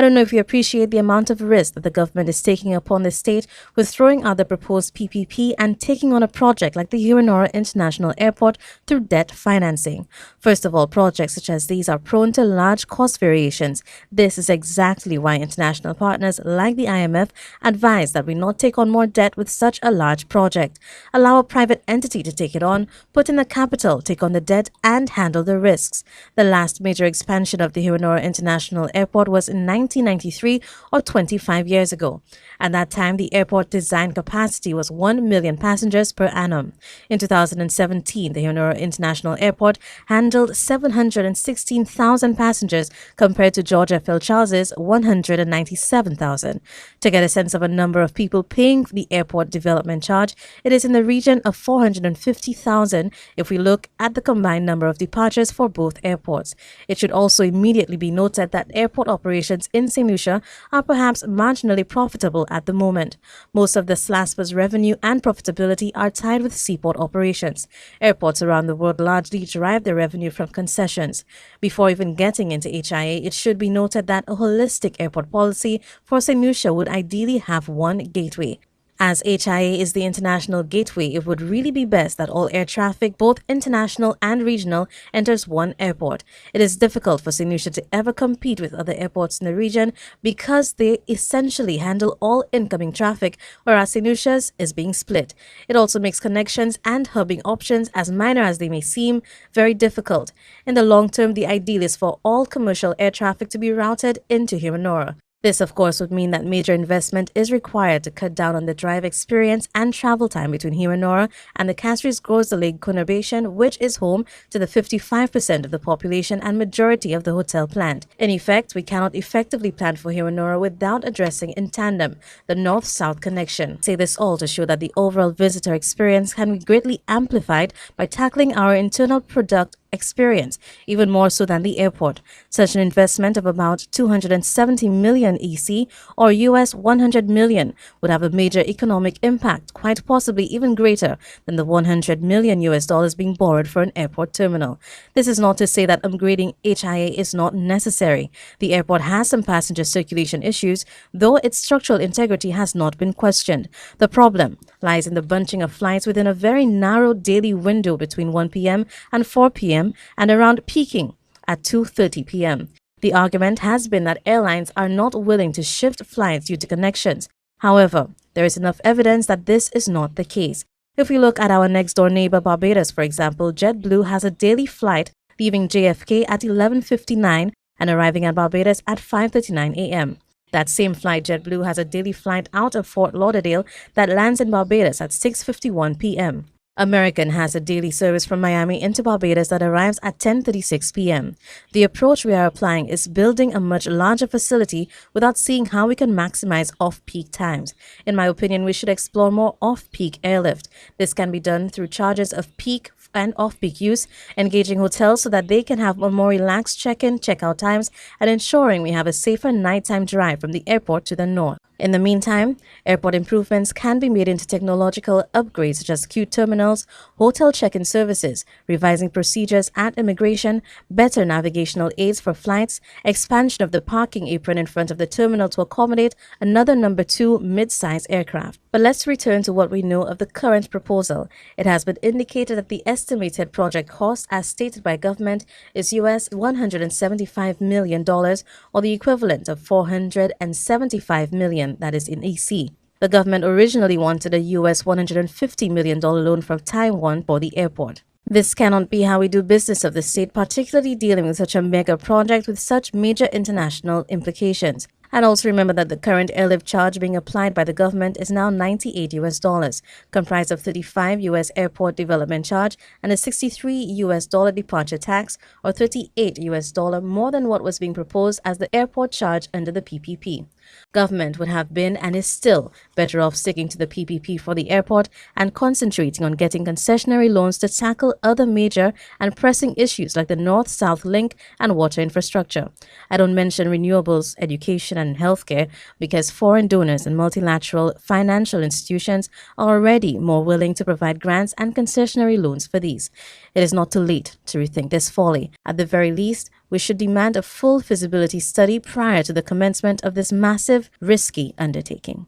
don't know if you appreciate the amount of risk that the government is taking upon the state with throwing out the proposed PPP and taking on a project like the Hewanorra International Airport through debt financing. First of all, projects such as these are prone to large cost variations. This is exactly why international partners like the IMF advise that we not take on more debt with such a large project. Allow a private entity to take it on, put in the capital, take on the debt, and handle the risks. The last major expansion of the Hewanorra International Airport was in 1993, or 25 years ago. At that time, the airport design capacity was 1 million passengers per annum. In 2017, the Hewanorra International Airport handled 716,000 passengers compared to George F. L. Charles's 197,000. To get a sense of a number of people paying the airport development charge, it is in the region of 450,000 if we look at the combined number of departures for both airports. It should also immediately be noted that airport operations in St. Lucia are perhaps marginally profitable at the moment. Most of the SLASPA's revenue and profitability are tied with seaport operations. Airports around the world largely derive their revenue from concessions. Before even getting into HIA, it should be noted that a holistic airport policy for St. Lucia would ideally have one gateway. As HIA is the international gateway, it would really be best that all air traffic, both international and regional, enters one airport. It is difficult for St. Lucia to ever compete with other airports in the region because they essentially handle all incoming traffic, whereas St. Lucia's is being split. It also makes connections and hubbing options, as minor as they may seem, very difficult. In the long term, the ideal is for all commercial air traffic to be routed into Hewanorra. This, of course, would mean that major investment is required to cut down on the drive experience and travel time between Hewanorra and the Castries Groza Lake conurbation, which is home to the 55% of the population and majority of the hotel plant. In effect, we cannot effectively plan for Hewanorra without addressing in tandem the north-south connection. Say this all to show that the overall visitor experience can be greatly amplified by tackling our internal product experience, even more so than the airport. Such an investment of about 270 million EC or US 100 million would have a major economic impact, quite possibly even greater than the 100 million US dollars being borrowed for an airport terminal. This is not to say that upgrading HIA is not necessary. The airport has some passenger circulation issues, though its structural integrity has not been questioned. The problem lies in the bunching of flights within a very narrow daily window between 1 p.m. and 4 p.m. and around peaking at 2:30 p.m. The argument has been that airlines are not willing to shift flights due to connections. However, there is enough evidence that this is not the case. If we look at our next door neighbor Barbados, for example, JetBlue has a daily flight leaving JFK at 11:59 and arriving at Barbados at 5:39 a.m. That same flight, JetBlue, has a daily flight out of Fort Lauderdale that lands in Barbados at 6:51 p.m. American has a daily service from Miami into Barbados that arrives at 10:36 p.m. The approach we are applying is building a much larger facility without seeing how we can maximize off-peak times. In my opinion, we should explore more off-peak airlift. This can be done through charges of peak and off-peak use, engaging hotels so that they can have a more relaxed check-in, check-out times, and ensuring we have a safer nighttime drive from the airport to the north. In the meantime, airport improvements can be made into technological upgrades such as queue terminals, hotel check-in services, revising procedures at immigration, better navigational aids for flights, expansion of the parking apron in front of the terminal to accommodate another number 2 mid-size aircraft. But let's return to what we know of the current proposal. It has been indicated that the estimated project cost, as stated by government, is US $175 million, or the equivalent of $475 million, that is in EC. The government originally wanted a US $150 million loan from Taiwan for the airport. This cannot be how we do business of the state, particularly dealing with such a mega project with such major international implications. And also remember that the current airlift charge being applied by the government is now $98 US, comprised of $35 US airport development charge and a $63 US departure tax, or $38 US more than what was being proposed as the airport charge under the PPP. Government would have been and is still better off sticking to the PPP for the airport and concentrating on getting concessionary loans to tackle other major and pressing issues like the North-South link and water infrastructure. I don't mention renewables, education, and healthcare because foreign donors and multilateral financial institutions are already more willing to provide grants and concessionary loans for these. It is not too late to rethink this folly. At the very least, we should demand a full feasibility study prior to the commencement of this massive, risky undertaking.